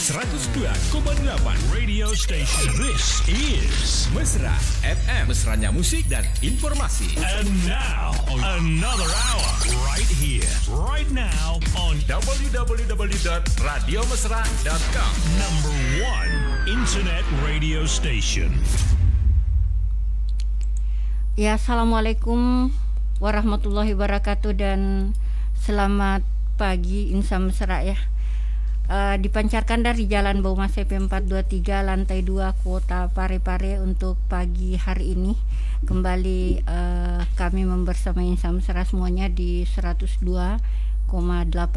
102,8 radio station. This is Mesra FM. Mesranya musik dan informasi. And now, another hour right here, right now on www.radiomesra.com. Number one internet radio station. Ya, assalamualaikum warahmatullahi wabarakatuh dan selamat pagi insan mesra ya. Dipancarkan dari Jalan Bau Mas CP 423 lantai 2 Kota Parepare untuk pagi hari ini. Kembali kami membersama insan mesra semuanya di 102,8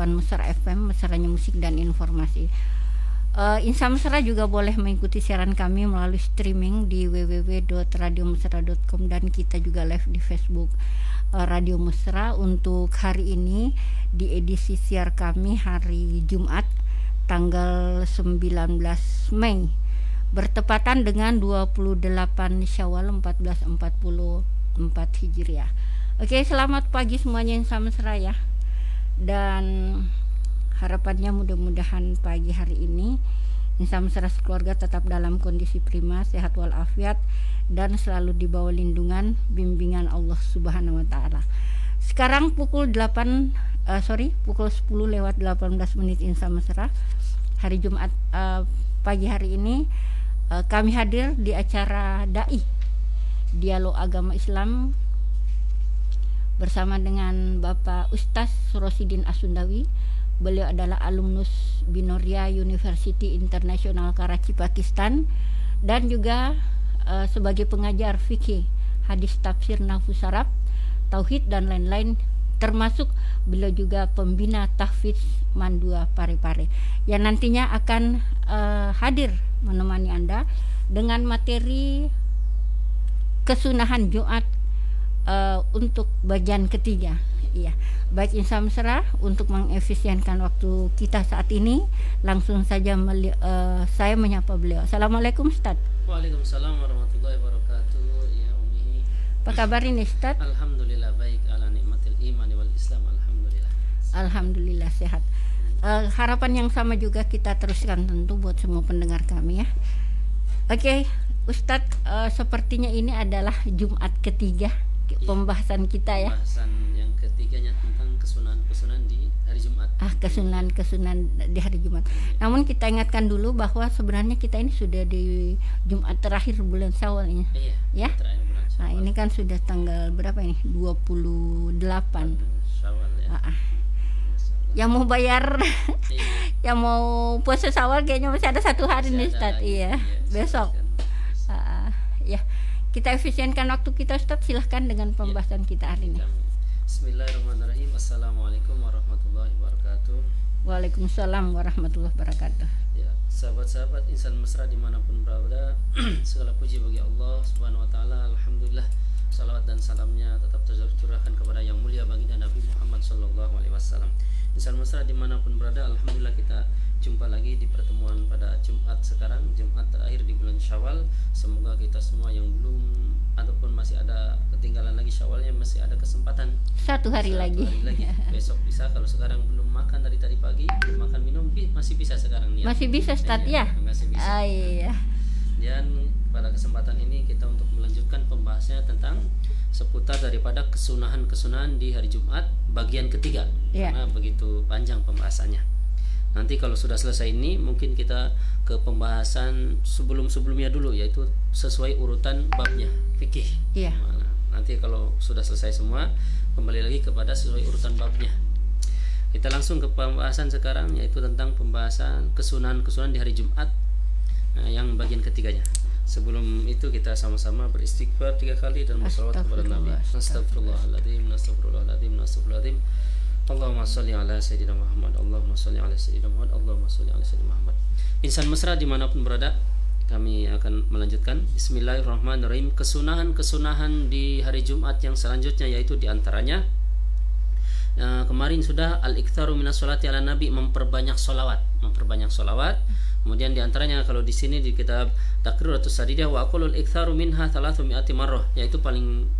Mesra FM, mesranya musik dan informasi. Insan mesra juga boleh mengikuti siaran kami melalui streaming di www.radiomesra.com dan kita juga live di Facebook Radio Mesra. Untuk hari ini di edisi siar kami hari Jumat tanggal 19 Mei bertepatan dengan 28 Syawal 1444 Hijriah. Oke, selamat pagi semuanya insan mesra ya. Dan harapannya mudah-mudahan pagi hari ini insan mesra sekeluarga tetap dalam kondisi prima, sehat walafiat dan selalu di bawah lindungan bimbingan Allah Subhanahu wa taala. Sekarang pukul 10 lewat 18 menit insan mesra. Hari Jumat pagi hari ini kami hadir di acara Dai Dialog Agama Islam bersama dengan Bapak Ustaz Rosidin Asundawi. Beliau adalah alumnus Binoria University International Karachi, Pakistan, dan juga sebagai pengajar fikih, hadis, tafsir, nahwu, saraf, tauhid dan lain-lain, termasuk beliau juga pembina tahfiz Mandua Parepare yang nantinya akan hadir menemani Anda dengan materi kesunahan Jumat untuk bagian ketiga. Iya, baik insan mesra, untuk mengefisienkan waktu kita saat ini langsung saja saya menyapa beliau. Assalamualaikum Ustaz. Waalaikumsalam warahmatullahi wabarakatuh. Ya Umi. Apa kabar ini Ustaz? Alhamdulillah baik, ala nikmatil imani wal Islam, alhamdulillah. Alhamdulillah sehat. Harapan yang sama juga kita teruskan tentu buat semua pendengar kami ya. Oke, Ustadz, sepertinya ini adalah Jumat ketiga pembahasan kita ya. Pembahasan yang ketiganya tentang kesunahan-kesunahan di hari Jumat. Kesunahan-kesunahan di hari Jumat. Namun kita ingatkan dulu bahwa sebenarnya kita ini sudah di Jumat terakhir bulan Syawal ini. Iya, ya. Terakhir bulan Syawal. Nah, ini kan sudah tanggal berapa ini? 28 Syawal ya. Yang mau bayar yang mau puasa Syawal kayaknya masih ada satu hari nih Ustaz. Iya, besok. Ya, kita efisienkan waktu kita Ustaz, silahkan dengan pembahasan kita hari ini. Bismillahirrahmanirrahim. Assalamualaikum warahmatullahi wabarakatuh. Waalaikumsalam warahmatullahi wabarakatuh. Ya, sahabat-sahabat insan mesra dimanapun berada, segala puji bagi Allah Subhanahu wa taala. Alhamdulillah, salawat dan salamnya tetap tercurahkan kepada yang mulia baginda Nabi Muhammad sallallahu alaihi wasallam. Insan mesra dimanapun berada, alhamdulillah kita jumpa lagi di pertemuan pada Jumat sekarang, Jumat terakhir di bulan Syawal. Semoga kita semua yang belum ataupun masih ada ketinggalan lagi Syawalnya, masih ada kesempatan satu hari lagi. Besok bisa, kalau sekarang belum makan dari tadi pagi, belum makan minum, masih bisa sekarang nih. Masih bisa Ustaz ya? Masih bisa. Iya. Dan pada kesempatan ini kita untuk melanjutkan pembahasannya tentang seputar daripada kesunahan-kesunahan di hari Jumat bagian ketiga. Karena begitu panjang pembahasannya. Nanti kalau sudah selesai ini mungkin kita ke pembahasan sebelum-sebelumnya dulu, yaitu sesuai urutan babnya fikih. Iya. Nanti kalau sudah selesai semua kembali lagi kepada sesuai urutan babnya. Kita langsung ke pembahasan sekarang, yaitu tentang pembahasan kesunahan-kesunahan di hari Jumat yang bagian ketiganya. Sebelum itu kita sama-sama beristighfar 3 kali dan bersalawat kepada Nabi. Astagfirullahaladzim, astagfirullahaladzim, astagfirullahaladzim. Allahumma sholli ala sayyidina Muhammad, Allahumma sholli ala sayyidina Muhammad, Allahumma sholli ala sayyidina Muhammad. Insan mesra dimanapun berada, kami akan melanjutkan. Bismillahirrahmanirrahim. Kesunahan-kesunahan di hari Jumat yang selanjutnya, yaitu diantaranya kemarin sudah al-iktsaru minas sholati ala nabi, memperbanyak solawat. Kemudian diantaranya kalau di sini di kitab Taqriratus Sadidiyah wa aqulul iktsaru minha 300 marrah, yaitu paling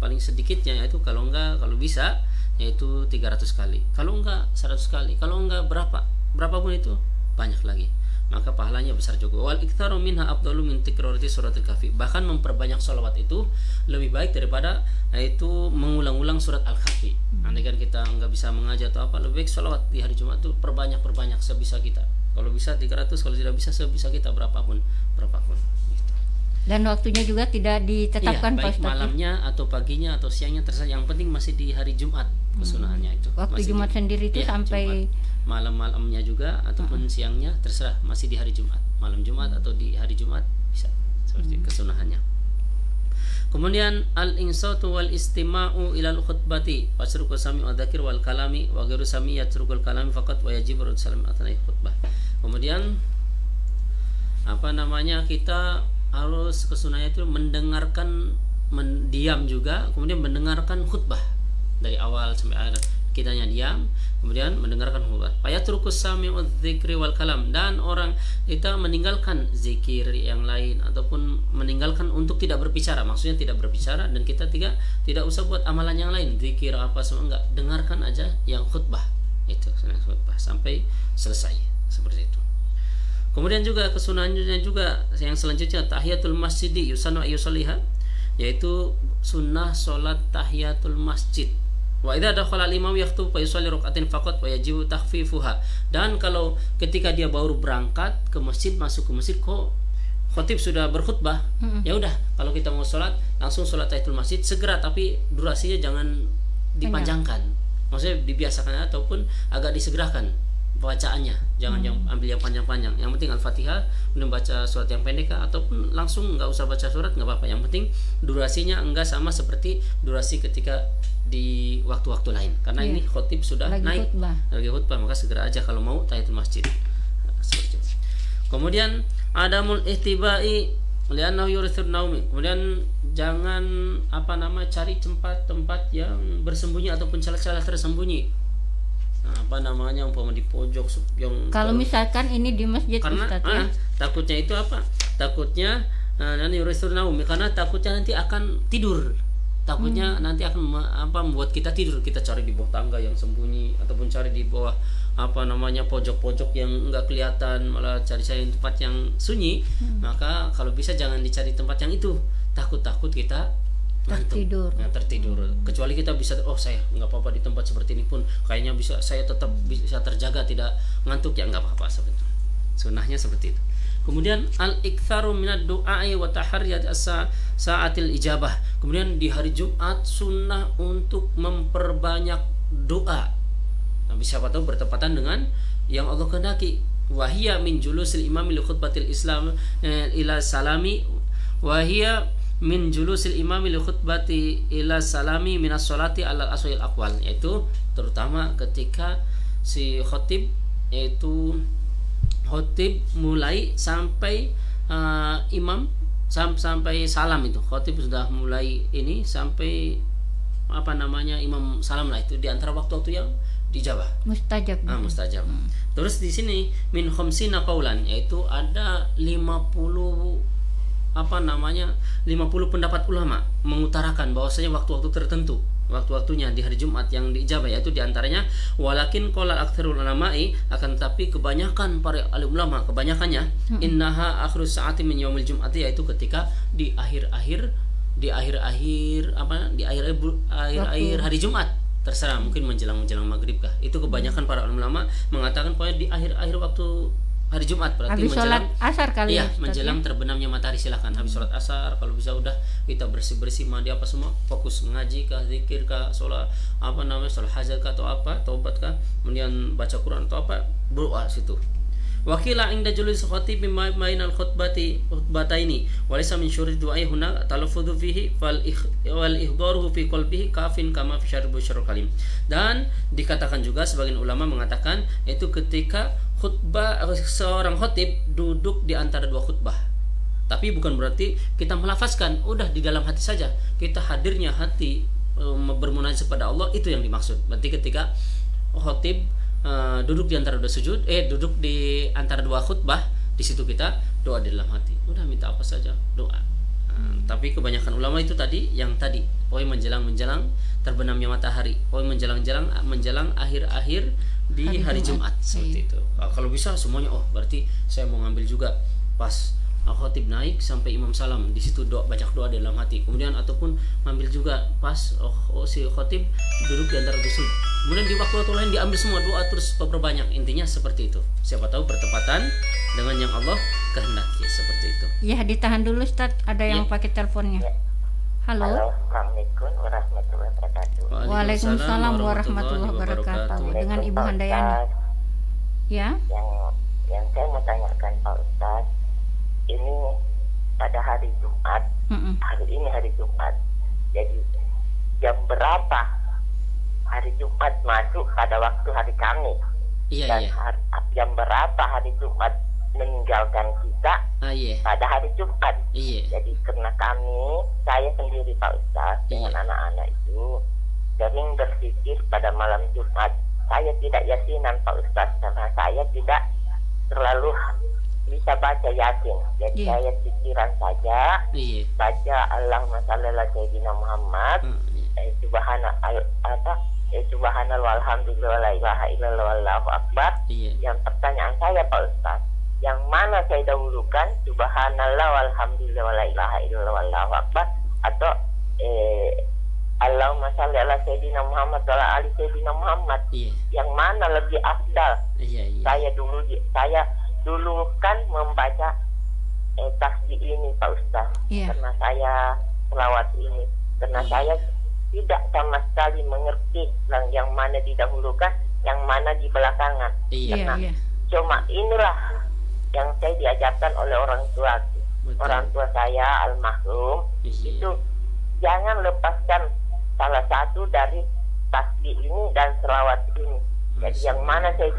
paling sedikitnya, yaitu kalau bisa yaitu 300 kali, kalau enggak 100 kali, kalau enggak berapapun itu banyak lagi, maka pahalanya besar juga. Wal iktsaru minha afdalu min tikrarati suratil kahfi. Bahkan memperbanyak sholawat itu lebih baik daripada itu mengulang-ulang surat Al-Kahfi. Andai kan kita nggak bisa mengaji atau apa, lebih baik sholawat di hari Jumat itu perbanyak sebisa kita. Kalau bisa 300, kalau tidak bisa sebisa kita berapapun. Dan waktunya juga tidak ditetapkan, Pak Ustadz. Baik malamnya atau paginya atau siangnya terserah. Yang penting masih di hari Jumat kesunahannya itu. Waktu masih Jumat sendiri itu sampai Jumat. Malam-malamnya juga ataupun siangnya terserah, masih di hari Jumat. Malam Jumat atau di hari Jumat bisa. Seperti kesunahannya. Kemudian al-insatu wal istima'u ilal khutbati fasruku sami wa dzakir wal kalami wa ghairu sami yatrukul kalami faqat wa yajibu salam athnai khutbah. Kemudian kita harus kesunahnya itu mendengarkan, diam juga, kemudian mendengarkan khutbah dari awal sampai akhir. Kitanya diam, kemudian mendengarkan khutbah. Fayatrukus sami wa dzikri wal kalam, dan orang kita meninggalkan zikir yang lain ataupun meninggalkan untuk tidak berbicara. Maksudnya tidak berbicara dan kita tidak usah buat amalan yang lain, zikir apa semua enggak, dengarkan aja yang khutbah. Itu khutbah sampai selesai, seperti itu. Kemudian juga kesunahannya juga yang selanjutnya tahiyatul masjidi yusanu ayyusalliha, yaitu sunnah salat tahiyatul masjid. Wa idza dakhala al-imam yakhthub fa yusalli rak'atin faqat wa yajibu takhfifuha. Dan kalau ketika dia baru berangkat ke masjid, masuk ke masjid kok khatib sudah berkhutbah, ya udah, kalau kita mau salat langsung salat tahiyatul masjid segera, tapi durasinya jangan dipanjangkan. Maksudnya dibiasakan ataupun agak disegerakan bacaannya, jangan yang ambil yang panjang-panjang. Yang penting Al-Fatihah, kemudian baca surat yang pendek ataupun langsung nggak usah baca surat, nggak apa-apa. Yang penting durasinya enggak sama seperti durasi ketika di waktu-waktu lain, karena ini khotib sudah lagi khutbah, maka segera aja kalau mau tahiyatul masjid. Seperti itu. Kemudian adamul ihtibai li'annahu yurithun naumi. Kemudian jangan cari tempat-tempat yang bersembunyi ataupun celah-celah tersembunyi. Umpama di pojok yang kalau misalkan ini di masjid, karena takutnya itu takutnya nanti yurithun naumi, karena takutnya nanti akan tidur. Takutnya nanti akan membuat kita tidur. Kita cari di bawah tangga yang sembunyi ataupun cari di bawah pojok-pojok yang enggak kelihatan, malah cari tempat yang sunyi. Maka kalau bisa jangan dicari tempat yang itu. Takut kita tertidur. Kecuali kita bisa, saya nggak apa-apa di tempat seperti ini pun kayaknya bisa, saya tetap bisa terjaga tidak ngantuk, ya nggak apa-apa seperti itu. Sunnahnya seperti itu. Kemudian al-iktsaru minad du'ai wa taharriyat sa'atil ijabah. Kemudian di hari Jumat sunnah untuk memperbanyak doa. Siapa tahu bertepatan dengan yang Allah kehendaki. Wa hiya min julusil imami li khutbatil Islam ila salami wa hiya min julusil imami li khutbati ila salami minas sholati ala aswil aqwal, yaitu terutama ketika si khotib mulai sampai imam sampai salam, itu khotib sudah mulai ini sampai imam salam lah, itu di antara waktu-waktu yang dijabah, mustajab. Terus di sini min khamsina qaulan, yaitu ada 50 pendapat ulama mengutarakan bahwasanya waktu-waktunya di hari Jumat yang diijabah, yaitu diantaranya walakin qala aktsarul ulama'i, akan tetapi kebanyakan para alim ulama kebanyakannya innaha akhrus sa'ati min yaumil jum'ati, yaitu ketika di akhir hari Jumat, terserah mungkin menjelang maghrib kah, itu kebanyakan para ulama mengatakan pokoknya di akhir waktu hari Jumat, berarti habis sholat asar kali ya, menjelang terbenamnya matahari, silakan habis sholat asar. Kalau bisa udah kita bersih mandi apa semua, fokus mengaji kah, zikir kah, sholat sholat hajat kah atau apa, taubat kah, kemudian baca Quran atau apa, berdoa situ. Wakila inda julus khatib bainal khutbataini walaysa min syurut du'ai huna talaffudhu fihi wal ihdaruhu fi qalbihi kafin kama fi syarh busyarul kalim. Dan dikatakan juga sebagian ulama mengatakan itu ketika khutbah, seorang khatib duduk di antara dua khutbah. Tapi bukan berarti kita melafazkan, udah di dalam hati saja. Kita hadirnya hati bermunajat kepada Allah, itu yang dimaksud. Berarti ketika khatib duduk di antara dua sujud, duduk di antara dua khutbah, di situ kita doa di dalam hati. Udah minta apa saja, doa. Tapi kebanyakan ulama itu pokoknya menjelang terbenamnya matahari, pokoknya menjelang akhir-akhir di hari Jumat seperti itu. Kalau bisa semuanya, oh berarti saya mau ngambil juga pas khotib naik sampai imam salam, di situ baca doa dalam hati. Kemudian ataupun ngambil juga pas si khotib duduk di antara dusud. Kemudian di waktu lain diambil semua doa terus perbanyak. Intinya seperti itu. Siapa tahu bertepatan dengan yang Allah kehendaki seperti itu. Ya, ditahan dulu Ustaz, ada yang pakai teleponnya. Halo. Assalamualaikum warahmatullahi wabarakatuh. Waalaikumsalam warahmatullahi wabarakatuh. Dengan Ibu Handayani. Ya. Yang saya mau tanyakan Pak Ustaz, ini pada hari Jumat, hari ini hari Jumat. Jadi jam berapa hari Jumat masuk pada waktu hari Kamis? Dan jam berapa hari Jumat meninggalkan kita pada hari Jumat? Jadi karena saya sendiri Pak Ustaz dengan anak-anak itu sering berpikir pada malam Jumat. Saya tidak yasinan Pak Ustaz karena saya tidak terlalu bisa baca Yasin. Jadi saya pikiran saja baca Allahumma shalli ala sayyidina Muhammad, subhanallah walhamdulillah la ilaha illallah wallahu akbar. Yang pertanyaan saya Pak Ustaz, yang mana saya dahulukan, subhanallah walhamdulillah la ilaha illallah wallahu akbar, atau Allahumma shalli ala sayyidina Muhammad wa ala ali sayyidina Muhammad? Yang mana lebih afdal? Saya dulu kan membaca tasbih ini Pak Ustaz, karena saya selawat ini, karena saya tidak sama sekali mengerti yang mana didahulukan, yang mana di belakangan. Karena cuma inilah yang saya diajarkan oleh orang tua. Orang tua saya almarhum itu jangan lepaskan salah satu dari tasbih ini dan selawat ini. Jadi yang mana saya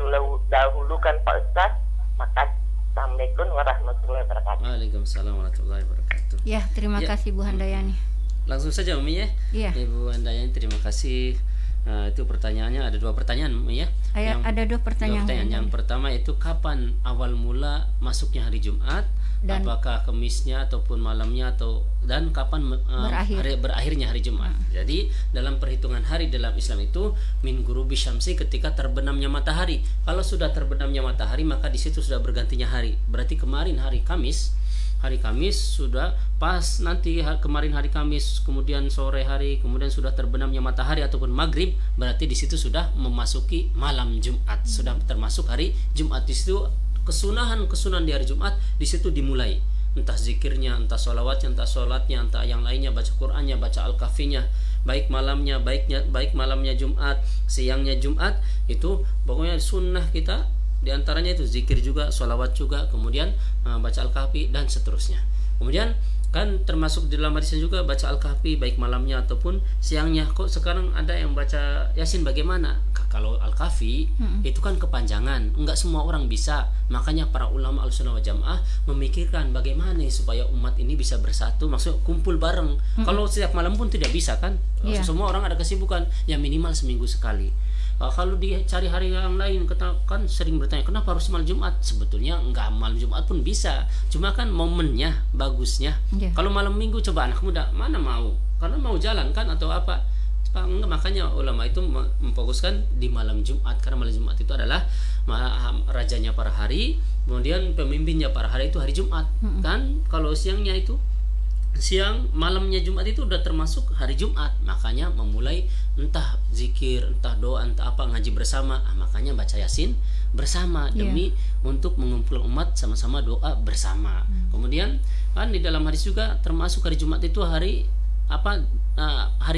dahulukan Pak Ustaz? Maka Assalamualaikum warahmatullahi wabarakatuh. Waalaikumsalam warahmatullahi wabarakatuh. Ya, terima kasih Bu Handayani. Langsung saja Umi ya. Ibu Handayani, terima kasih. Itu pertanyaannya ada 2 pertanyaan Umi ya. Ada 2 pertanyaan. Yang pertama itu kapan awal mula masuknya hari Jumat? Dan apakah Kemisnya ataupun malamnya dan kapan berakhirnya hari Jumat? Jadi dalam perhitungan hari dalam Islam itu min ghurubi syamsi, ketika terbenamnya matahari. Kalau sudah terbenamnya matahari maka di situ sudah bergantinya hari. Berarti kemarin hari Kamis sudah pas nanti kemarin hari Kamis, kemudian sore hari, kemudian sudah terbenamnya matahari ataupun maghrib, berarti di situ sudah memasuki malam Jumat, sudah termasuk hari Jumat. Di situ kesunahan di hari Jumat di situ dimulai, entah zikirnya, entah sholawatnya, entah sholatnya, entah yang lainnya, baca Qur'annya, baca Al-Kahfinya, baik malamnya Jumat, siangnya Jumat, itu pokoknya sunnah kita. Di antaranya itu zikir juga, sholawat juga, kemudian baca Al-Kahfi dan seterusnya. Kemudian kan termasuk di dalam hadisnya juga baca Al-Kahfi baik malamnya ataupun siangnya. Kok sekarang ada yang baca Yasin bagaimana? Kalau Al-Kahfi itu kan kepanjangan, enggak semua orang bisa. Makanya para ulama Ahlussunnah wal Jamaah memikirkan bagaimana supaya umat ini bisa bersatu, maksudnya kumpul bareng. Kalau setiap malam pun tidak bisa kan? Semua orang ada kesibukan, ya minimal seminggu sekali. Kalau dicari hari yang lain, kan sering bertanya kenapa harus malam Jumat? Sebetulnya enggak, malam Jumat pun bisa, cuma kan momennya bagusnya. Kalau malam Minggu coba anak muda mana mau, karena mau jalan kan atau apa. Enggak, makanya ulama itu memfokuskan di malam Jumat, karena malam Jumat itu adalah rajanya para hari, kemudian pemimpinnya para hari itu hari Jumat. Kan kalau siangnya itu malamnya Jumat itu udah termasuk hari Jumat, makanya memulai entah zikir, entah doa, entah apa, ngaji bersama. Makanya baca Yasin bersama demi untuk mengumpulkan umat sama-sama doa bersama. Kemudian kan di dalam hadis juga termasuk hari Jumat itu hari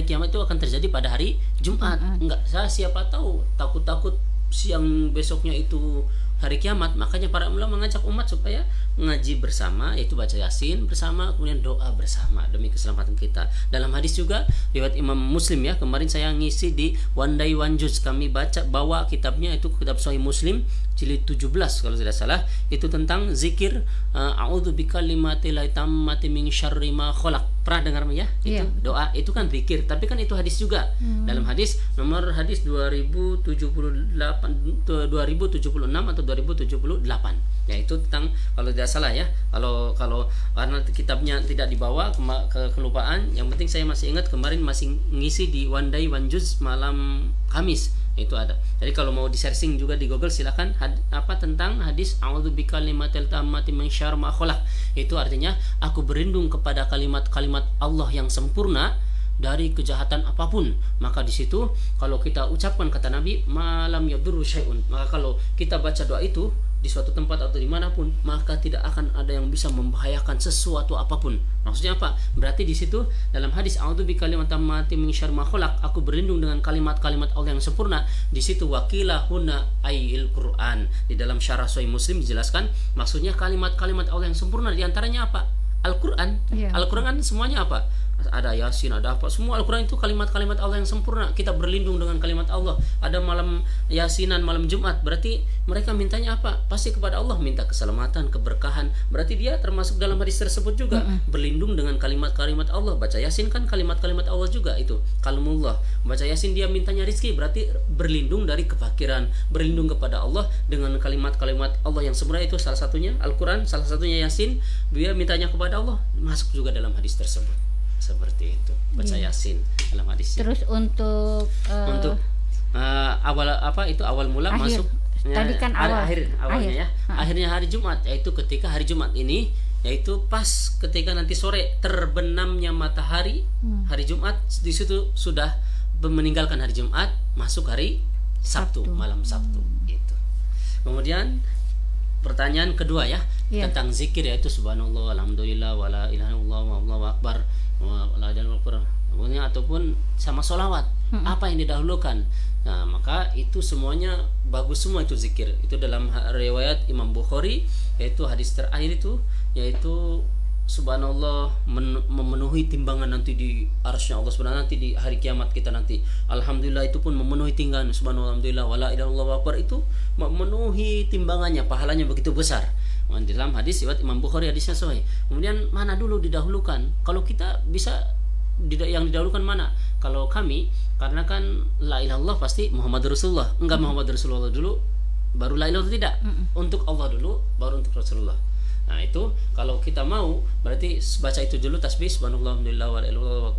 kiamat itu akan terjadi pada hari Jumat. Enggak, siapa tahu takut siang besoknya itu hari kiamat. Makanya para ulama mengajak umat supaya ngaji bersama, yaitu baca Yasin bersama, kemudian doa bersama demi keselamatan kita. Dalam hadis juga riwayat Imam Muslim ya, kemarin saya ngisi di One Day One Juz, kami bawa kitabnya, itu kitab Sahih Muslim jilid 17 kalau tidak salah, itu tentang zikir a'udzu bikalimatil tammati min syarri ma khalaq. Pernah dengar ya? Itu doa, itu kan zikir, tapi kan itu hadis juga. Dalam hadis nomor hadis 2076 atau 2078. Ya itu tentang, kalau tidak salah ya, kalau karena kitabnya tidak dibawa kelupaan, yang penting saya masih ingat kemarin masih ngisi di One Day One Juz malam Kamis. itu ada. Jadi kalau mau di searching juga di Google silakan tentang hadis a'udzu bikalimatil tammati min syarri ma khalaq. Itu artinya aku berlindung kepada kalimat-kalimat Allah yang sempurna dari kejahatan apapun. Maka di situ kalau kita ucapkan kata Nabi malam yadurru syai'un, maka kalau kita baca doa itu di suatu tempat atau dimanapun, maka tidak akan ada yang bisa membahayakan sesuatu apapun. Maksudnya apa? Berarti di situ dalam hadis a'udzu bikalimatin tammati min syarri ma khalaq, aku berlindung dengan kalimat-kalimat Allah yang sempurna. Di situ wakilah huna ayil Quran. Di dalam syarah Sahih Muslim dijelaskan maksudnya kalimat-kalimat Allah yang sempurna, di antaranya apa? Al-Quran. Al-Quran kan semuanya apa? Ada Yasin, ada apa? Semua Al-Quran itu kalimat-kalimat Allah yang sempurna. Kita berlindung dengan kalimat Allah. Ada malam Yasinan, malam Jumat. Berarti mereka mintanya apa? Pasti kepada Allah, minta keselamatan, keberkahan. Berarti dia termasuk dalam hadis tersebut juga. Berlindung dengan kalimat-kalimat Allah. Baca Yasin kan kalimat-kalimat Allah juga itu. Kalamullah. Baca Yasin dia mintanya rizki. Berarti berlindung dari kefakiran. Berlindung kepada Allah dengan kalimat-kalimat Allah yang sempurna. Itu salah satunya Al-Quran, salah satunya Yasin. Dia mintanya kepada Allah. Masuk juga dalam hadis tersebut. Seperti itu, baca Yasin dalam hadisnya. Terus untuk awal awal mula masuk tadi kan awalnya ya. Akhirnya hari Jumat, yaitu ketika hari Jumat ini, yaitu pas ketika nanti sore terbenamnya matahari hari Jumat, di situ sudah meninggalkan hari Jumat, masuk hari Sabtu. Malam Sabtu gitu. Kemudian pertanyaan kedua ya, tentang zikir, yaitu subhanallah, alhamdulillah, wala ilaha illallah, wallahu akbar, wala ilaha illallah, ataupun sama sholawat. Apa yang didahulukan? Nah, maka itu semuanya bagus, semua itu zikir. Itu dalam riwayat Imam Bukhari, yaitu hadis terakhir itu, yaitu subhanallah memenuhi timbangan nanti di arsy Allah subhanahu, nanti di hari kiamat kita nanti. Alhamdulillah itu pun memenuhi timbangan. Subhanallah, alhamdulillah, wala ilaha illallah akbar, itu memenuhi timbangannya, pahalanya begitu besar. Dalam hadis riwayat Imam Bukhari, hadisnya sahih. Kemudian mana dulu didahulukan? Kalau kita bisa yang didahulukan mana? Kalau kami, karena kan la ilaha illallah pasti Muhammad Rasulullah. Enggak, Muhammad Rasulullah dulu baru la ilaha, tidak. Untuk Allah dulu baru untuk Rasulullah. Nah, itu kalau kita mau berarti baca itu dulu, tasbih subhanallah, alhamdulillah, wa la ilaha illallah,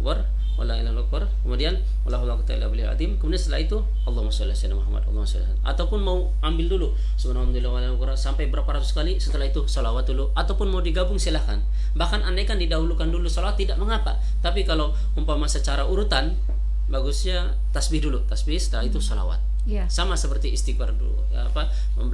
wa la ilaha illallah, kemudian wala haula wala quwwata illa billahil azim. Kemudian setelah itu Allahumma shalli ala sayyidina Muhammad, Allahumma shalli. Ataupun mau ambil dulu subhanallah wa la ilaha illallah sampai berapa ratus kali, setelah itu salawat dulu, ataupun mau digabung silahkan. Bahkan andaikan didahulukan dulu salawat tidak mengapa. Tapi kalau umpama secara urutan, bagusnya tasbih dulu, tasbih setelah itu salawat. Sama seperti istighfar dulu,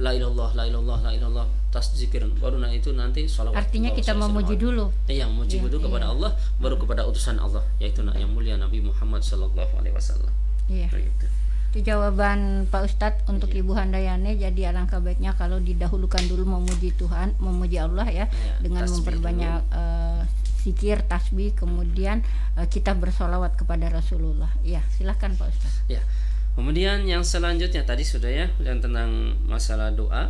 la ilallah, la ilallah, la ilallah, zikir, baru itu nanti sholawat. Artinya kita memuji dulu. Iya, memuji dulu kepada Allah, baru kepada utusan Allah, yaitu yang mulia Nabi Muhammad sallallahu alaihi wasallam. Gitu. Itu jawaban Pak Ustadz untuk Ibu Handayani. Jadi alangkah baiknya kalau didahulukan dulu memuji Tuhan, memuji Allah ya, dengan memperbanyak zikir, tasbih, kemudian kita bersolawat kepada Rasulullah. Ya, silakan Pak Ustadz. Ya. Kemudian yang selanjutnya tadi sudah ya, yang tentang masalah doa,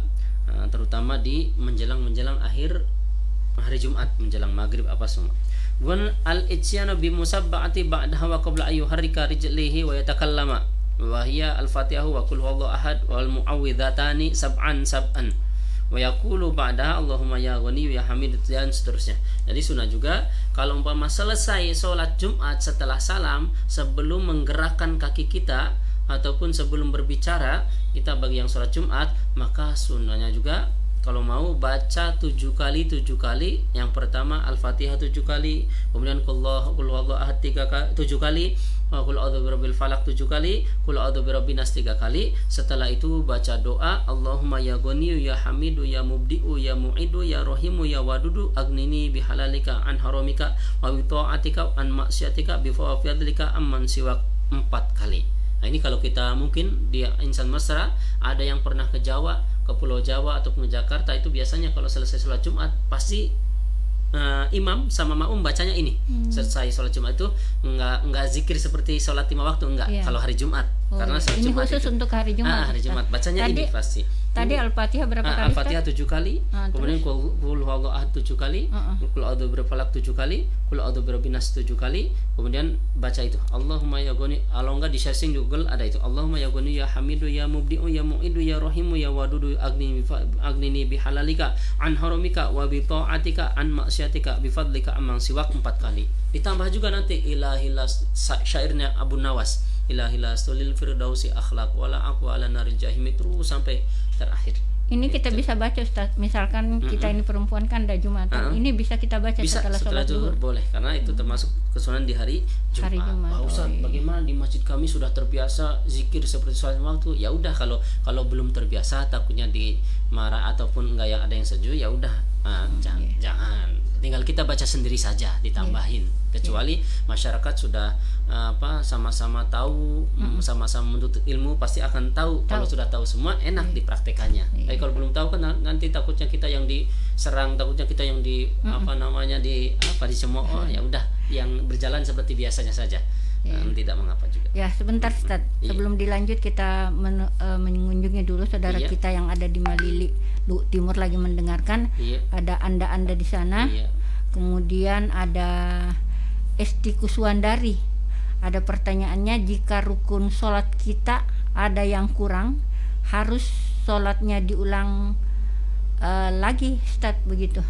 terutama di menjelang akhir hari Jumat, menjelang maghrib apa semua. Wan al-ityanu bi musabba'ati ba'daha wa qabla ayyuharrika rijlihi wa yatakallama wa hiya al-fatihah wa qul huwallahu ahad wal mu'awwidhatani sab'an wa yaqulu ba'daha Allahumma ya ghaniyyu ya hamid, dan seterusnya. Jadi sunnah juga kalau umpama selesai sholat Jumat setelah salam, sebelum menggerakkan kaki kita ataupun sebelum berbicara kita bagi yang sholat Jumat, maka sunnahnya juga kalau mau baca 7 kali. Yang pertama Al-Fatihah 7 kali, kemudian qul huwallahu ahad 7 kali, qul a'udzu birabbil falaq 7 kali, qul a'udzu birabbin nas 3 kali. Setelah itu baca doa Allahumma ya ghaniyyu ya hamidu ya mubdi'u ya mu'idu ya rahimu ya wadudu agnini bihalalika an haramika wa bi ta'atika an maksiatika bi fadlika amman siwak 4 kali. Nah, ini kalau kita mungkin di insan mesra, ada yang pernah ke Jawa, ke Pulau Jawa ataupun ke Jakarta, itu biasanya kalau selesai sholat Jumat pasti imam sama makmum bacanya ini. Selesai sholat Jumat itu enggak zikir seperti sholat 5 waktu, enggak. Kalau hari Jumat, karena sholat ini Jumat khusus itu untuk hari Jumat. Hari Jumat bacanya tadi, ini pasti. Tadi Al-Fatihah berapa kali? Al-Fatihah 7 kali, kemudian qul huwallahu ahad 7 kali, qul a'udzu birabbil falaq 7 kali, qul a'udzu birabbin nas 7 kali, kemudian baca itu Allahumma ya ghani, kalau enggak di searching Google ada itu Allahumma ya ghani ya hamidu ya mubdi'u ya mu'idu ya rahimu ya wadudu agnini bihalalika an haramika wa bi ta'atika an maksiatika bi fadlika amman siwak 4 kali. Ditambah juga nanti ilahillah syairnya Abu Nawas, ilahila stulil firdausi akhlaq wala aqwa ala naril jahim, terus sampai terakhir. Ini kita bisa baca Ustaz, misalkan kita ini perempuan kan ada Jumatan, ini bisa kita baca setelah sholat zuhur. Boleh, karena itu termasuk kesunahan di hari Jumat. Pak Ustaz, bagaimana di masjid kami sudah terbiasa zikir seperti sholat waktu? Ya udah, kalau belum terbiasa takutnya dimarah ataupun enggak yang ada yang setuju, ya udah jangan. Tinggal kita baca sendiri saja, ditambahin. Kecuali masyarakat sudah sama-sama tahu, sama-sama menuntut ilmu, pasti akan tahu. Kalau sudah tahu semua, enak dipraktekannya. Tapi kalau belum tahu kan nanti takutnya kita yang diserang, takutnya kita yang dicemooh. Ya udah, yang berjalan seperti biasanya saja. Tidak mengapa juga. Ya, sebentar Ustaz. Sebelum dilanjut kita mengunjungi dulu saudara kita yang ada di Malili Timur lagi mendengarkan. Ada anda di sana. Kemudian ada Esti Kuswandari. Ada pertanyaannya, jika rukun sholat kita ada yang kurang, harus sholatnya diulang lagi Ustaz, begitu.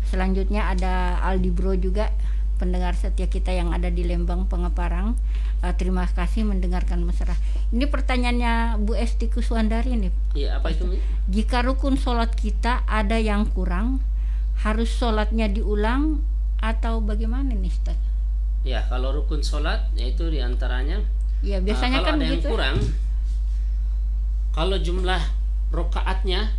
Selanjutnya ada Aldi Bro juga, pendengar setia kita yang ada di Lembang Pengeparang. Terima kasih mendengarkan mesra. Ini pertanyaannya Bu Esti Kuswandari nih. Iya, apa itu? Jika rukun sholat kita ada yang kurang, harus sholatnya diulang atau bagaimana nih Ustaz? Ya, kalau rukun sholat yaitu diantaranya. Ya, biasanya kalau kan ada begitu. Yang kurang, kalau jumlah rokaatnya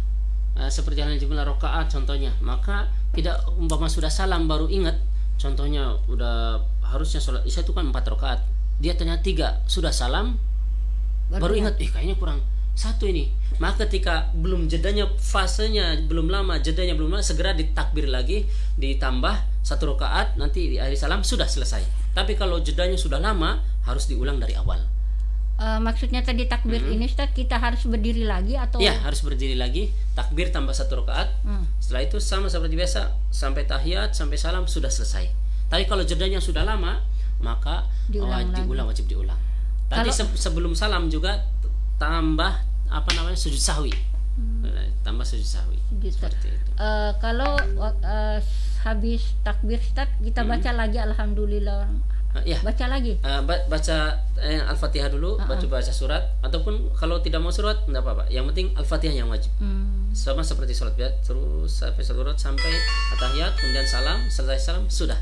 seperti halnya jumlah rokaat contohnya, maka tidak umpama sudah salam baru ingat. Contohnya udah harusnya sholat isya itu kan 4 rokaat, dia ternyata 3 sudah salam baru ingat, kayaknya kurang 1 ini. Maka ketika belum jedanya, fasenya belum lama, jedanya belum lama, segera ditakbir lagi, ditambah 1 rakaat, nanti di akhir salam sudah selesai. Tapi kalau jedanya sudah lama, harus diulang dari awal. Maksudnya tadi takbir ini Ustaz, kita harus berdiri lagi atau? Ya, harus berdiri lagi, takbir tambah 1 rakaat. Setelah itu sama seperti biasa, sampai tahiyat, sampai salam sudah selesai. Tapi kalau jedanya sudah lama, maka wajib diulang. Tadi sebelum salam juga tambah sujud sahwi. Tambah sujud sahwi. Seperti itu. Kalau habis takbir Ustaz, kita baca lagi alhamdulillah. Baca lagi. Baca Al-Fatihah dulu, baca surat, ataupun kalau tidak mau surat enggak apa-apa. Yang penting Al-Fatihah yang wajib. Sama seperti sholat biasa, terus sampai surat sampai tahiyat, kemudian salam, selesai salam sudah.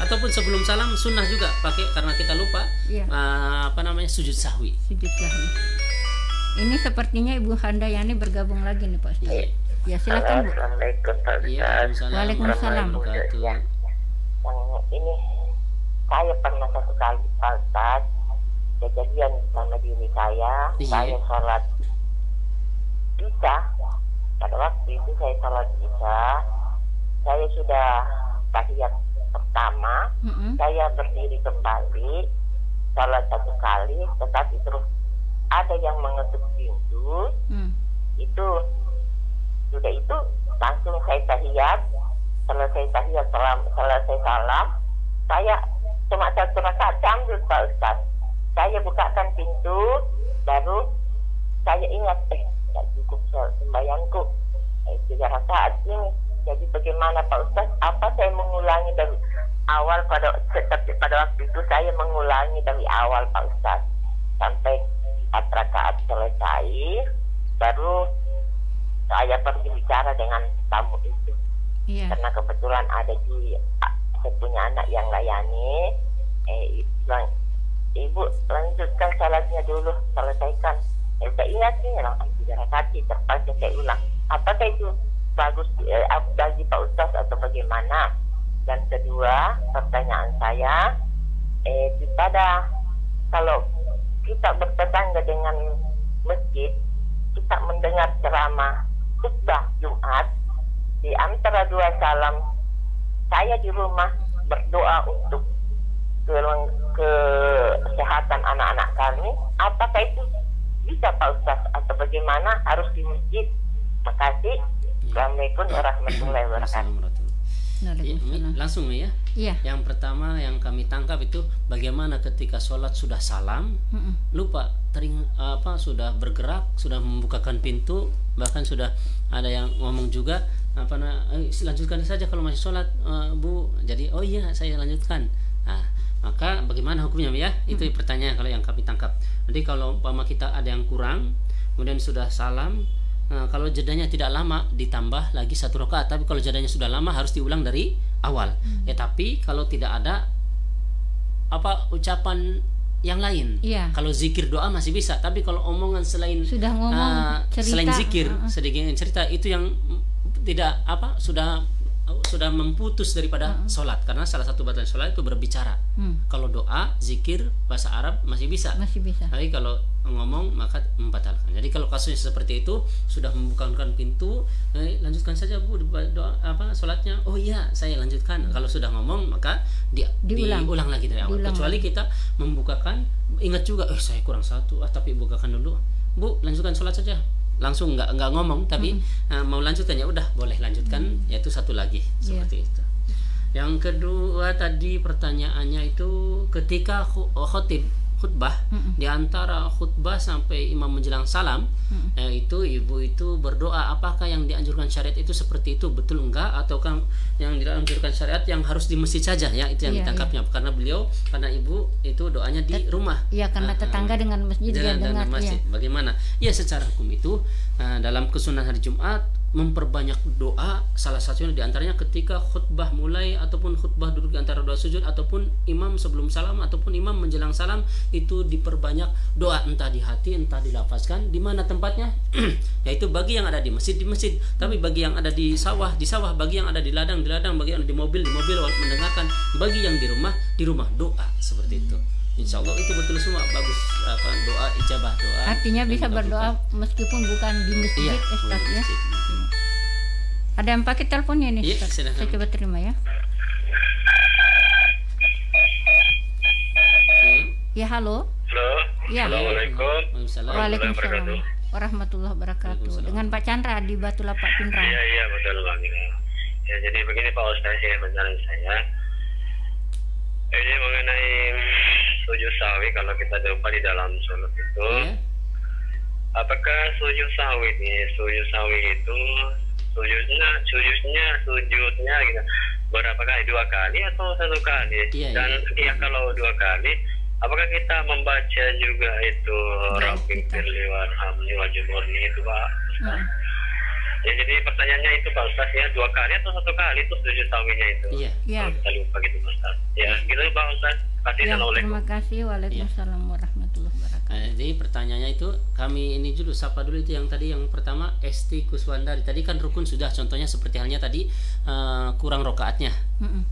Ataupun sebelum salam sunnah juga pakai, karena kita lupa sujud sahwi. Sujud sahwi. Ini sepertinya Ibu Handayani bergabung lagi nih Pak Ustaz. Ya, silakan Bu. Assalamualaikum Pak Ustaz. Waalaikumsalam. Ini saya pernah satu kali Pak Ustaz, kejadian sama diri saya. Saya sholat isya. Pada waktu itu saya sholat isya, saya sudah tahiyat pertama, saya berdiri kembali, sholat 1 kali, tetapi terus ada yang mengetuk pintu. Itu sudah itu langsung saya tahiyat. Selesai tahiyat, selesai salam, saya cuma 1 rakaat sambil Pak Ustaz. Saya bukakan pintu, baru saya ingat tidak cukup sembahyangku 3 rakaat ini. Jadi bagaimana Pak Ustaz? Apa saya mengulangi dari awal? Pada waktu itu saya mengulangi dari awal Pak Ustaz sampai 4 rakaat selesai, baru saya pergi bicara dengan tamu itu. Karena kebetulan ada di saya punya anak yang layani. Bilang, Ibu lanjutkan salatnya dulu, selesaikan. Saya ingat nih, langsung 3 rakaat, terpaksa saya ulang. Apakah itu bagus bagi Pak Ustaz atau bagaimana? Dan kedua, pertanyaan saya, pada kalau kita bertetangga dengan masjid, kita mendengar ceramah khutbah Jumat, di antara 2 salam saya di rumah berdoa untuk kesehatan anak-anak kami. Apakah itu bisa Pak Ustaz atau bagaimana? Harus di masjid? Makasih. Assalamualaikum warahmatullahi wabarakatuh. Langsung ya. Yang pertama yang kami tangkap itu bagaimana ketika sholat sudah salam, lupa sudah bergerak, sudah membukakan pintu, bahkan sudah ada yang ngomong juga lanjutkan saja kalau masih sholat Bu. Jadi saya lanjutkan. maka bagaimana hukumnya ya? Itu pertanyaan kalau yang kami tangkap. Jadi kalau umpama kita ada yang kurang, kemudian sudah salam, kalau jedanya tidak lama ditambah lagi 1 rakaat. Tapi kalau jedanya sudah lama harus diulang dari awal. Ya tapi kalau tidak ada ucapan yang lain, kalau zikir doa masih bisa. Tapi kalau omongan selain sudah ngomong cerita, selain zikir sedikit cerita, itu yang tidak sudah memutus daripada sholat, karena salah satu batasan sholat itu berbicara. Kalau doa, zikir, bahasa Arab masih bisa. Tapi kalau ngomong maka membatalkan. Jadi kalau kasusnya seperti itu sudah membukakan pintu, lanjutkan saja Bu doa sholatnya. Oh iya, saya lanjutkan. Kalau sudah ngomong maka diulang lagi dari awal. Kecuali kita membukakan, ingat juga, saya kurang 1, tapi bukakan dulu. Bu, lanjutkan sholat saja. Langsung nggak ngomong, tapi mau lanjutkan ya udah boleh lanjutkan, yaitu 1 lagi seperti itu. Yang kedua tadi pertanyaannya itu ketika khutbah di antara khutbah sampai imam menjelang salam, itu ibu itu berdoa, apakah yang dianjurkan syariat itu seperti itu, betul enggak, ataukah yang dianjurkan syariat yang harus di masjid saja ya, itu yang ditangkapnya. Karena ibu itu doanya di rumah. Iya, karena tetangga dengan masjid dengan masjid. Bagaimana? Ya secara hukum itu dalam kesunahan hari Jumat memperbanyak doa, salah satunya diantaranya ketika khutbah mulai ataupun khutbah duduk di antara doa sujud, ataupun imam sebelum salam ataupun imam menjelang salam, itu diperbanyak doa, entah di hati entah dilafazkan. Di mana tempatnya? Yaitu bagi yang ada di masjid, tapi bagi yang ada di sawah, bagi yang ada di ladang, bagi yang ada di mobil mendengarkan, bagi yang di rumah doa seperti itu. Insya Allah itu betul semua bagus, doa ijabah, doa. Artinya bisa berdoa meskipun bukan di masjid, Ustaz ya. Ada yang pakai teleponnya nih, Ustaz. Saya coba terima ya. Ya, halo. Halo. Ya. Assalamualaikum. Waalaikumsalam warahmatullahi wabarakatuh. Dengan Pak Chandra di Batu Lapak Pindrang. Iya betul Bang. Ya, jadi begini Pak Ustaz, menurut saya ini mengenai sujud sahwi kalau kita lupa di dalam sholat itu, apakah sujud sahwi itu sujudnya gitu, berapa kali, 2 kali atau 1 kali? Dan kalau 2 kali, apakah kita membaca juga itu Rabbi firli warhamni wajburni itu Pak? Ya, jadi pertanyaannya itu Pak Ustaz ya, 2 kali atau 1 kali itu sujud sahwinya itu? Iya. Kita lupa gitu Pak Ustaz. Ya, gitu Pak Ustaz. Terima kasih. Waalaikumsalam warahmatullahi wabarakatuh. Jadi pertanyaannya itu kami ini dulu sapa dulu, itu yang tadi yang pertama Esti Kuswandari. Tadi kan rukun sudah, contohnya seperti halnya tadi kurang rokaatnya.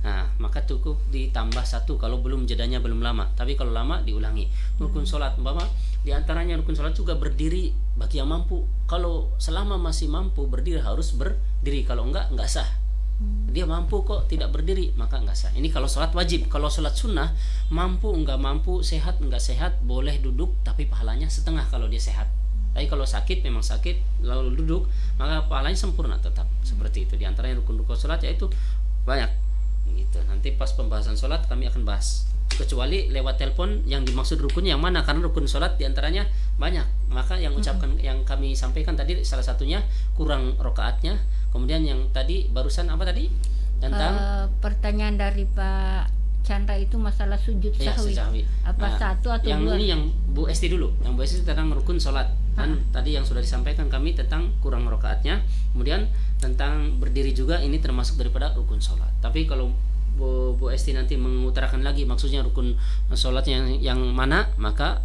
Nah, maka cukup ditambah 1 kalau belum jedanya belum lama. Tapi kalau lama diulangi. Rukun sholat umpama di antaranya rukun sholat juga berdiri bagi yang mampu. Kalau selama masih mampu berdiri harus berdiri, kalau enggak sah. Dia mampu kok tidak berdiri maka enggak sah. Ini kalau sholat wajib. Kalau sholat sunnah, mampu enggak mampu, sehat enggak sehat, boleh duduk tapi pahalanya setengah kalau dia sehat. Tapi kalau sakit, memang sakit lalu duduk, maka pahalanya sempurna tetap. Seperti itu. Di antaranya rukun-rukun sholat yaitu banyak gitu. Nanti pas pembahasan sholat kami akan bahas. Kecuali lewat telepon yang dimaksud rukunnya yang mana, karena rukun sholat diantaranya banyak. Maka yang yang kami sampaikan tadi salah satunya kurang rokaatnya. Kemudian yang tadi barusan apa tadi tentang pertanyaan dari Pak Chandra itu masalah sujud sahwi. Apa 1 atau 2? Yang ini yang Bu Esti dulu. Yang Bu Esti tentang rukun sholat. Dan tadi yang sudah disampaikan kami tentang kurang rokaatnya. Kemudian tentang berdiri juga, ini termasuk daripada rukun sholat. Tapi kalau Bu Esti nanti mengutarakan lagi maksudnya rukun sholatnya yang mana, maka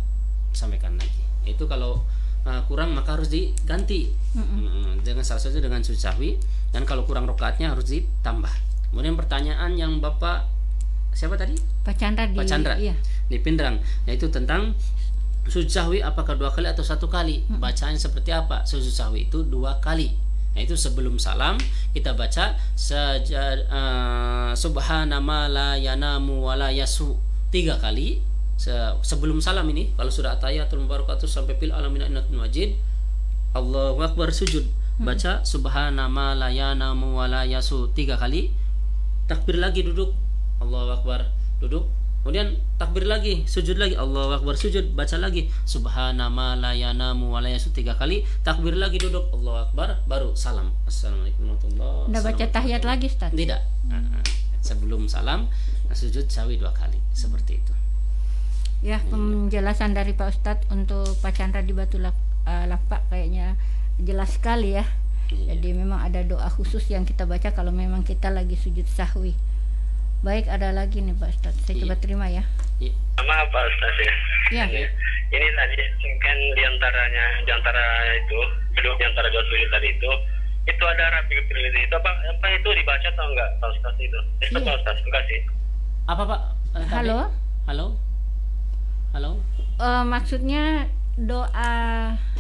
sampaikan lagi. Itu kalau kurang maka harus diganti dengan salah satu dengan sujud sahwi, dan kalau kurang rokaatnya harus ditambah. Kemudian pertanyaan yang Bapak siapa tadi? Pak Chandra di Pindrang, yaitu tentang sujud sahwi apakah 2 kali atau 1 kali? Bacaan seperti apa? Sujud sahwi itu 2 kali. Yaitu sebelum salam kita baca subhana ma la yanamu wa la yasu 3 kali. Sebelum salam ini kalau sudah atahiyatul mubarakatuh sampai fil alamin innatul majid, Allahu akbar sujud, baca subhana ma la yanamu wa la yasu 3 kali, takbir lagi duduk, Allahu akbar duduk, kemudian takbir lagi, sujud lagi, Allahu akbar sujud, baca lagi subhana ma la yanamu wa la yasu 3 kali, takbir lagi duduk, Allahu akbar, baru salam. Assalamualaikum warahmatullahi wabarakatuh. Udah baca tahiyat lagi Ustaz? Tidak. sebelum salam sujud sahwi 2 kali, seperti itu. Ya, penjelasan dari Pak Ustadz untuk Pak Chandra di Batu Lapak kayaknya jelas sekali ya. Jadi memang ada doa khusus yang kita baca kalau memang kita lagi sujud sahwi. Baik, ada lagi nih Pak Ustadz, saya coba terima ya. Maaf Pak Ustadz ya. Ini tadi kan diantara itu duduk diantara 2 sujud tadi itu ada rapi pilih itu apa itu dibaca atau enggak Pak Ustadz itu? Pak Ustadz, terima kasih. Apa Pak? Halo? Maksudnya doa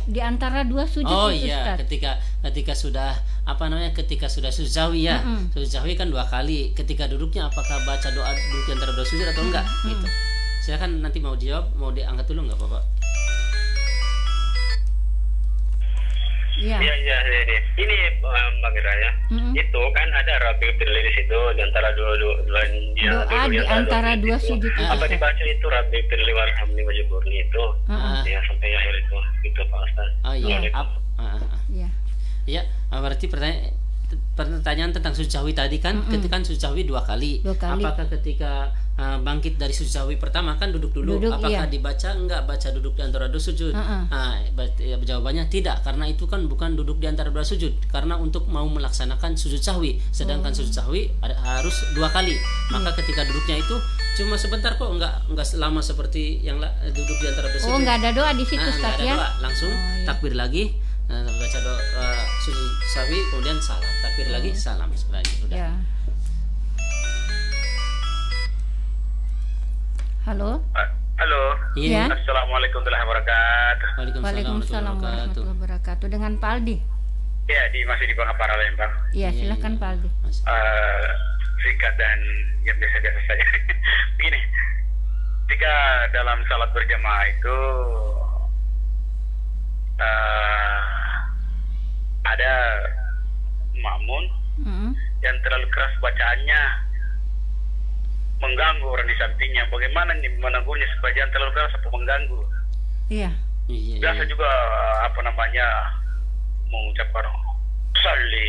di antara 2 sujud itu, iya, Ustaz. ketika sudah ketika sudah sujud sahwi ya. Sujud sahwi kan 2 kali. Ketika duduknya apakah baca doa duduk di antara 2 sujud atau enggak? Gitu. Silakan nanti mau dijawab, mau diangkat dulu enggak Bapak? Iya. Ini Mbak Mira ya. Itu kan ada rapi pilih di situ di antara dua doa di antara 2 sujud. Apa dibaca itu rapi pilih warhamni wajiburni itu? Ya sampai akhir itu gitu Pak Ustaz. Iya. Berarti pertanyaan tentang sujud sahwi tadi kan, ketika sujud sahwi 2 kali. Apakah ketika bangkit dari sujud sahwi pertama kan duduk dulu, apakah dibaca enggak baca duduk di antara 2 sujud? Jawabannya tidak, karena itu kan bukan duduk di antara 2 sujud, karena untuk mau melaksanakan sujud sahwi, sedangkan sujud sahwi harus 2 kali. Maka ketika duduknya itu cuma sebentar kok, enggak selama seperti yang duduk di antara 2 sujud. Enggak ada doa di situ Ustaz ya. Doa, langsung takbir lagi, baca doa sujud sahwi, kemudian salam, takbir lagi, salam, sebenarnya udah. Ya. Halo. Iya. Assalamualaikum warahmatullahi wabarakatuh. Waalaikumsalam warahmatullahi wabarakatuh. Dengan Pak Aldi. Ya, masih di Bangapara Lembang. Iya, silakan Pak Aldi. Singkat dan yang biasa-biasa saja. Begini, ketika dalam salat berjamaah itu ada makmun yang terlalu keras bacaannya, mengganggu orang di sampingnya. Bagaimana nih menegurnya supaya jangan terlalu keras atau mengganggu? Iya. Biasa juga mengucapkan salli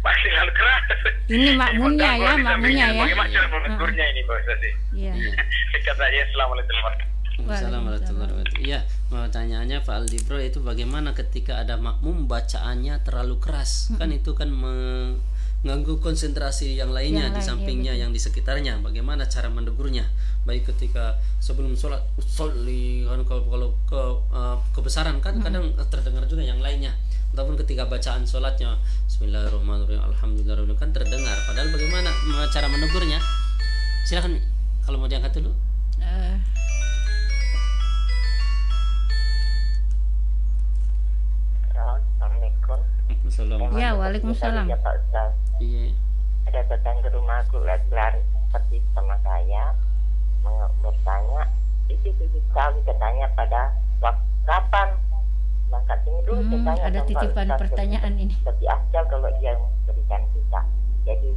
masih terlalu keras. Ini makmunnya ya. Bagaimana cara menegurnya ini Pak Ustaz? Iya. Sikat saja. Assalamualaikum warahmatullahi wabarakatuh. Iya, pertanyaannya Pak Aldi Bro itu bagaimana ketika ada makmum bacaannya terlalu keras? Kan itu kan mengganggu konsentrasi yang lainnya di sampingnya, yang di sekitarnya. Bagaimana cara menegurnya? Baik ketika sebelum sholat, kalau kebesaran kan kadang terdengar juga yang lainnya. Ataupun ketika bacaan sholatnya Bismillahirrahmanirrahim, Alhamdulillah kan terdengar. Padahal bagaimana cara menegurnya? Silakan kalau mau diangkat dulu. Assalamualaikum. Ya, waalaikumsalam. Iya. Ada tetangga rumahku lari seperti sama saya bertanya, itu sujud sahwi katanya pada waktu kapan? Maka ini dulu katanya. Ada titipan pertanyaan ini. Lebih afdal kalau dia berikan kita. Jadi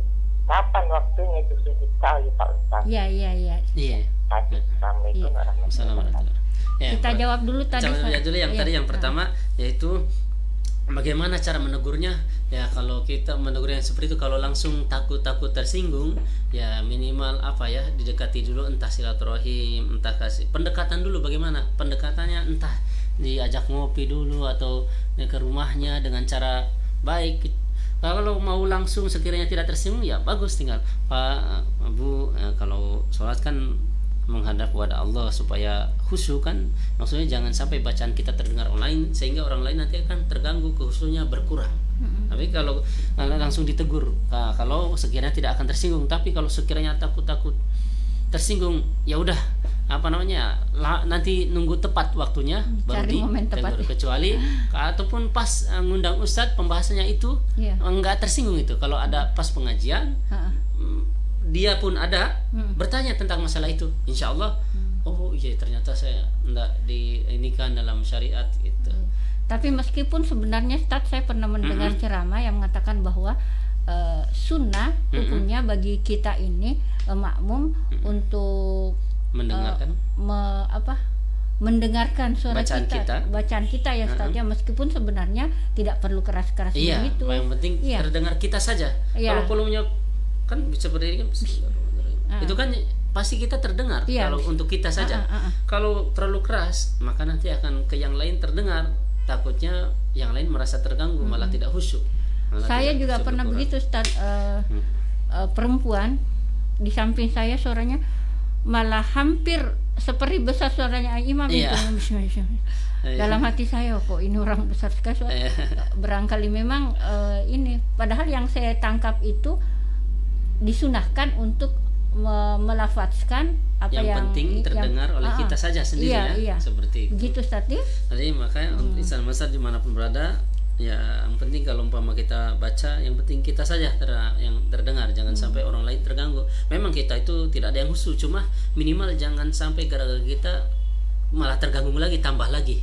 kapan waktunya itu sujud sahwi Pak Ustaz? Iya. Assalamualaikum warahmatullahi wabarakatuh. Kita jawab dulu tadi. Yang pertama yaitu bagaimana cara menegurnya? Ya kalau kita menegurnya seperti itu, kalau langsung takut tersinggung, ya minimal didekati dulu, entah silaturahim, entah kasih pendekatan dulu. Bagaimana pendekatannya? Entah diajak ngopi dulu atau ke rumahnya dengan cara baik. Kalau mau langsung sekiranya tidak tersinggung, ya bagus, tinggal Pak, Bu, kalau sholat kan menghadap kepada Allah supaya khusyuk kan, maksudnya jangan sampai bacaan kita terdengar online sehingga orang lain nanti akan terganggu, khusyuknya berkurang. Tapi kalau langsung ditegur, kalau sekiranya tidak akan tersinggung. Tapi kalau sekiranya takut tersinggung, ya udah nanti nunggu tepat waktunya baru ditegur. Kecuali ataupun pas ngundang Ustadz pembahasannya itu enggak tersinggung itu. Kalau ada pas pengajian dia pun ada bertanya tentang masalah itu, insya Allah ternyata saya enggak diinikan dalam syariat gitu. Tapi meskipun sebenarnya Ustaz, saya pernah mendengar ceramah yang mengatakan bahwa sunnah hukumnya bagi kita ini makmum untuk mendengarkan mendengarkan suara bacaan kita ya Ustaz, meskipun sebenarnya tidak perlu keras-keras begitu. Yang penting terdengar kita saja. Kalau volumenya kan seperti ini kan itu kan pasti kita terdengar kalau untuk kita saja. Kalau terlalu keras maka nanti akan ke yang lain terdengar, takutnya yang lain merasa terganggu malah tidak khusyuk. Saya juga pernah begitu, Ustaz. Perempuan di samping saya suaranya malah hampir seperti besar suaranya imam itu. Dalam hati saya, kok ini orang besar sekali. Barangkali memang ini, padahal yang saya tangkap itu disunahkan untuk melafazkan apa yang penting terdengar oleh kita saja sendiri, seperti itu. Begitu, Ustaz. Jadi makanya insan besar dimanapun berada, ya yang penting kalau umpama kita baca, yang penting kita saja yang terdengar, jangan sampai orang lain terganggu. Memang kita itu tidak ada yang khusyuk, cuma minimal jangan sampai gara-gara kita malah terganggu lagi, tambah lagi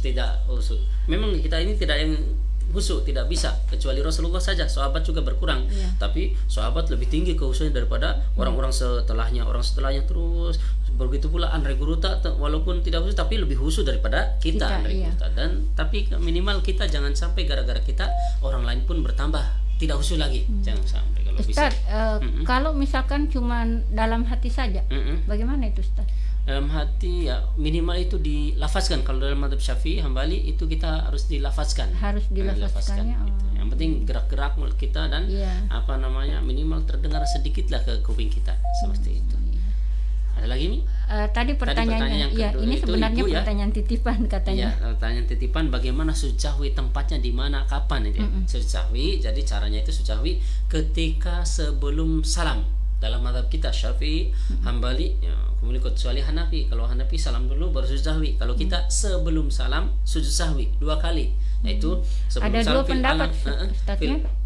tidak khusyuk. Memang kita ini tidak yang khusyuk, tidak bisa, kecuali Rasulullah saja. Sahabat juga berkurang, tapi sahabat lebih tinggi kekhusyukan daripada orang-orang setelahnya. Orang setelahnya terus begitu pula Andre Guruta, walaupun tidak khusyuk tapi lebih khusyuk daripada kita Andre Guruta. Dan tapi minimal kita jangan sampai gara-gara kita orang lain pun bertambah tidak khusyuk lagi. Jangan sampai. Kalau Ustaz, bisa. Kalau misalkan cuma dalam hati saja, bagaimana itu, Ustaz? Dalam hati ya minimal itu dilafazkan. Kalau dalam mazhab Syafi'i, Hambali itu kita harus dilafazkan. Harus dilafazkannya. Gitu. Yang penting gerak-gerak mulut kita dan minimal terdengar sedikit lah ke kuping kita, seperti itu. Ada lagi nih? Tadi pertanyaannya yang kedua, ini sebenarnya Ibu, pertanyaan titipan katanya. Pertanyaan titipan, bagaimana sujud sahwi, tempatnya di mana, kapan itu? Sujud sahwi, jadi caranya itu sujud sahwi ketika sebelum salam. Dalam mazhab kita Syafi'i, Hambali, kemudian kecuali Hanafi. Kalau Hanafi salam dulu baru sujud sahwi. Kalau kita sebelum salam sujud sahwi 2 kali. Yaitu sebelum ada salam 2 pendapat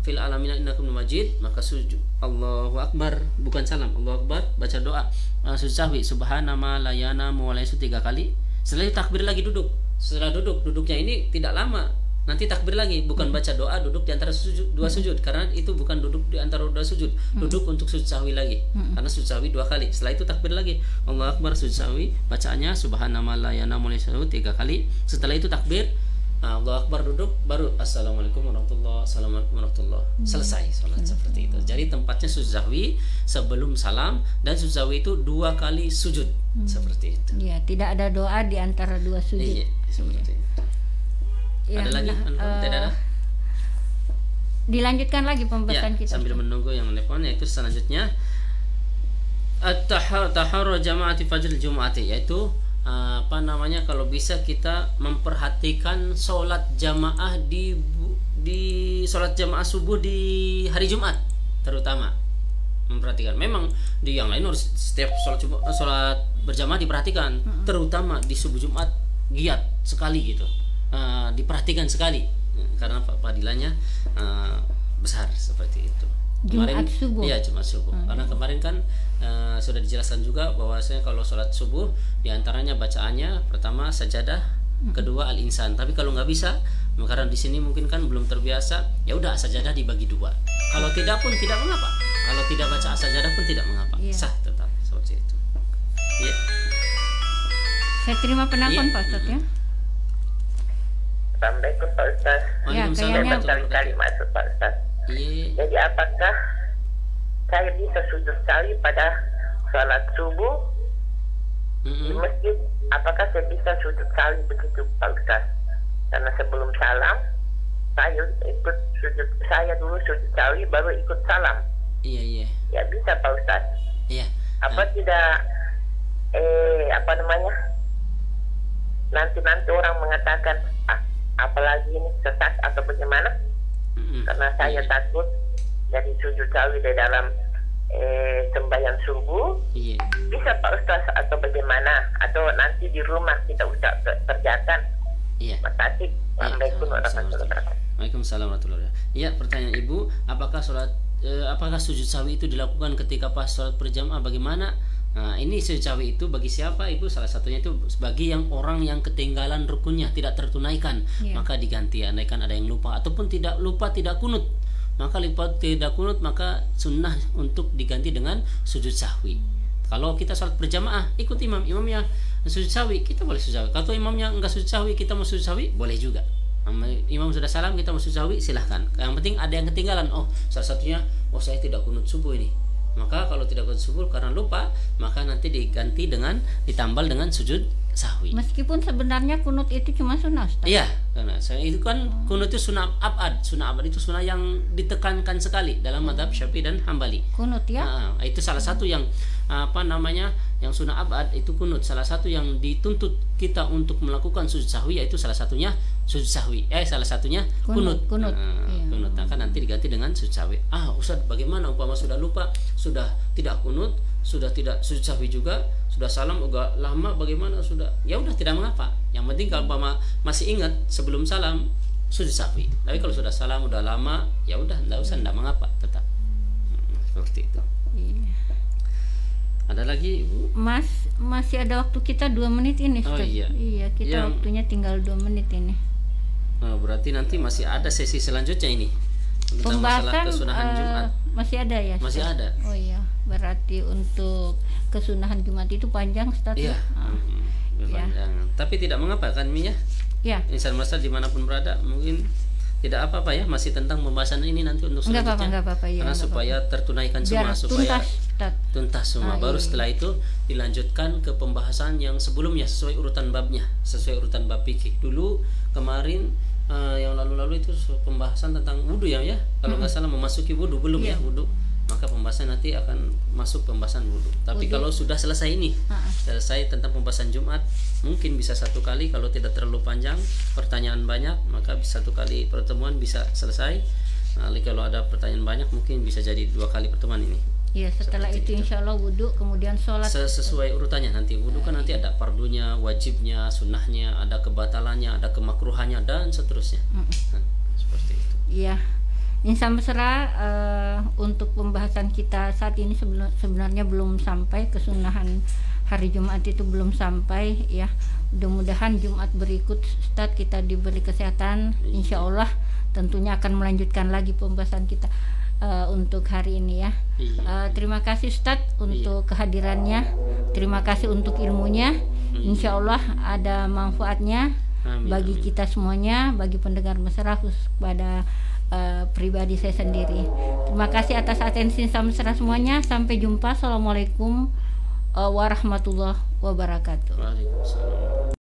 fil alamina innakum majid, maka sujud Allahu Akbar, bukan salam, Allahu Akbar, baca doa sujud sahwi subhanama layana mulai 3 kali. Setelah itu takbir lagi duduk. Setelah duduknya ini tidak lama. Nanti takbir lagi, bukan baca doa, duduk di antara dua sujud, karena itu bukan duduk di antara 2 sujud, duduk untuk sujud sahwi lagi, karena sujud sahwi 2 kali. Setelah itu takbir lagi, Allahu Akbar, sujud sahwi, bacaannya subhanallah la yana mulai 3 kali. Setelah itu takbir, Allahu Akbar, duduk, baru assalamualaikum warahmatullahi wabarakatuh. Selesai sholat seperti itu. Jadi tempatnya sujud sahwi sebelum salam, dan sujud sahwi itu 2 kali sujud, seperti itu. Iya, tidak ada doa di antara 2 sujud. Iya, seperti itu. Ada lagi? Tidak ada? Dilanjutkan lagi pembahasan kita sambil menunggu yang telepon, yaitu selanjutnya at-tahar jamaati fajr jumu'ati, yaitu kalau bisa kita memperhatikan sholat jamaah di sholat jamaah subuh di hari Jumat, terutama memperhatikan. Memang di yang lain harus setiap sholat berjamaah diperhatikan, terutama di subuh Jumat giat sekali gitu. Diperhatikan sekali karena fadilahnya besar seperti itu. Jumat subuh. Iya, Jumat subuh. Karena kemarin kan sudah dijelaskan juga bahwasanya kalau sholat subuh diantaranya bacaannya pertama sajadah, kedua al-insan. Tapi kalau nggak bisa, karena di sini mungkin kan belum terbiasa, ya udah sajadah dibagi 2. Kalau tidak pun tidak mengapa. Kalau tidak baca sajadah pun tidak mengapa. Sah tetap seperti itu. Ya. Saya terima penelpon Pak Ustaz ya. Assalamualaikum Pak Ustaz. Kayaknya berkali-kali masuk Pak Ustaz. Jadi apakah saya bisa sujud sahwi pada sholat subuh di masjid? Apakah saya bisa sujud sahwi begitu Pak Ustaz? Karena sebelum salam saya dulu sujud sahwi baru ikut salam. Iya. Ya bisa Pak Ustaz. Iya. Apa tidak nanti orang mengatakan apalagi ini sesat atau bagaimana? Karena saya takut jadi sujud sahwi di dalam sembahyang subuh. Bisa Pak Ustaz atau bagaimana? Atau nanti di rumah kita kerjakan? Makasih. Assalamualaikum warahmatullahi wabarakatuh. Waalaikumsalam warahmatullahi wabarakatuh. Iya, pertanyaan Ibu, apakah sujud sahwi itu dilakukan ketika pas sholat berjamaah, bagaimana? Nah, ini sujud sahwi itu bagi siapa Ibu? Salah satunya itu bagi orang yang ketinggalan rukunnya, tidak tertunaikan, maka diganti. Andaikan ada yang lupa ataupun tidak lupa, tidak kunut, maka tidak kunut, maka sunnah untuk diganti dengan sujud sahwi. Kalau kita sholat berjamaah ikut imamnya sujud sahwi, kita boleh sujud sahwi. Kalau imamnya enggak sujud sahwi, kita mau sujud sahwi, boleh juga. Imam sudah salam, kita mau sujud sahwi, silahkan. Yang penting ada yang ketinggalan. Oh, salah satunya, saya tidak kunut subuh ini. Maka kalau tidak kunut subuh karena lupa, maka nanti diganti dengan ditambal dengan sujud sahwi. Meskipun sebenarnya kunut itu cuma sunnah, Ustaz. Iya, karena itu kan kunut itu sunnah abad. Sunnah abad itu sunnah yang ditekankan sekali dalam mazhab Syafi'i dan Hambali. Kunut ya. Itu salah satu yang yang sunnah abad itu kunut. Salah satu yang dituntut kita untuk melakukan sujud sahwi yaitu salah satunya sujud sahwi. Salah satunya kunut. Kunut. Kunut. Nah, kan nanti diganti dengan sujud sahwi. Ustaz, bagaimana umpama sudah lupa, sudah tidak kunut, sudah tidak sujud sahwi juga, sudah salam agak lama, bagaimana sudah? Ya udah, tidak mengapa. Yang penting kalau umpama masih ingat sebelum salam sujud sahwi. Tapi kalau sudah salam udah lama, ya udah enggak usah, enggak mengapa, tetap. Seperti itu. Iya. Ada lagi, Ibu? Masih ada waktu kita 2 menit ini, Ustaz. Iya, kita waktunya tinggal 2 menit ini. Berarti nanti masih ada sesi selanjutnya ini. Pembahasan kesunahan Jumat. Masih ada ya, Ustaz? Masih ada. Oh iya, berarti untuk kesunahan Jumat itu panjang, Ustaz. Iya. Panjang. Tapi tidak mengapa kan, Mi ya? Iya. Insan masa dimanapun berada, mungkin tidak apa-apa ya, masih tentang pembahasan ini nanti untuk selanjutnya. Enggak apa-apa ya. Karena supaya tertunaikan semua, supaya tuntas semua. Baru setelah itu dilanjutkan ke pembahasan yang sebelumnya sesuai urutan babnya, sesuai urutan bab fikih. Dulu kemarin yang lalu-lalu itu pembahasan tentang wudu ya. Kalau nggak salah memasuki wudu belum ya wudu. Maka pembahasan nanti akan masuk pembahasan wudu. Tapi kalau sudah selesai ini, selesai tentang pembahasan Jumat, mungkin bisa 1 kali kalau tidak terlalu panjang, pertanyaan banyak, maka 1 kali pertemuan bisa selesai. Kalau ada pertanyaan banyak, mungkin bisa jadi 2 kali pertemuan ini. Iya, setelah itu insya Allah wudu, kemudian sholat. Sesuai urutannya nanti. Wudu kan nanti ada fardunya, wajibnya, sunnahnya, ada kebatalannya, ada kemakruhannya, dan seterusnya. Seperti itu. Iya. Insan mesra, untuk pembahasan kita saat ini sebenarnya belum sampai, kesunahan hari Jumat itu belum sampai ya. Mudah-mudahan Jumat berikut Ustaz kita diberi kesehatan, insya Allah tentunya akan melanjutkan lagi pembahasan kita untuk hari ini ya. Terima kasih Ustaz untuk kehadirannya, terima kasih untuk ilmunya, insya Allah ada manfaatnya bagi kita semuanya, bagi pendengar mesra, khusus pada pribadi saya sendiri. Terima kasih atas atensi mesra semuanya. Sampai jumpa. Assalamualaikum warahmatullahi wabarakatuh. Waalaikumsalam.